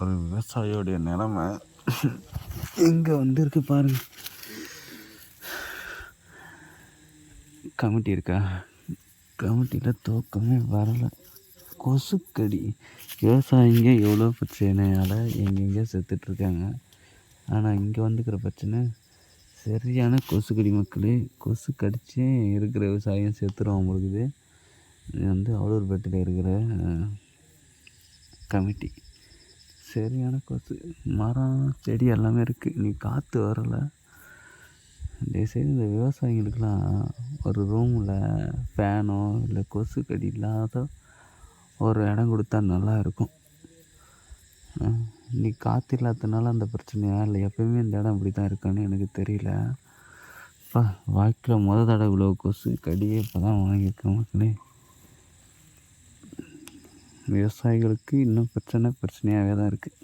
ஒரு விவசாயியோடைய நிலமை எங்கே வந்திருக்கு பாருங்க. கமிட்டி இருக்கா? கமிட்டியில் தூக்கமே வரலை. கொசுக்கடி. விவசாயிங்க எவ்வளோ பிரச்சனையால் எங்கெங்கே செத்துட்ருக்காங்க. ஆனால் இங்கே வந்துக்கிற பிரச்சனை சரியான கொசுக்கடி. மக்களே, கொசு கடிச்சே இருக்கிற விவசாயம் செத்துருவோம் பொழுது. இது வந்து அவலூர்பேட்டையில் இருக்கிற கமிட்டி. சரியான கொசு. மரம் செடி எல்லாமே இருக்குது. நீ காற்று வரலை. தயவுசெய்து இந்த விவசாயிகளுக்கெல்லாம் ஒரு ரூமில் ஃபேனோ இல்லை கொசு கடி இல்லாத ஒரு இடம் கொடுத்தா நல்லா இருக்கும். நீ காற்று இல்லாததுனால அந்த பிரச்சனையா இல்லை எப்போயுமே இந்த இடம் இப்படி தான் இருக்கான்னு எனக்கு தெரியல. அப்பா, வாழ்க்கையில் முதல் தடவை இவ்வளோ கொசு கடியே இப்போ தான் வாங்கியிருக்கேன் மக்களே. விவசாயிகளுக்கு இன்னும் பிரச்சனையாகவே தான் இருக்குது.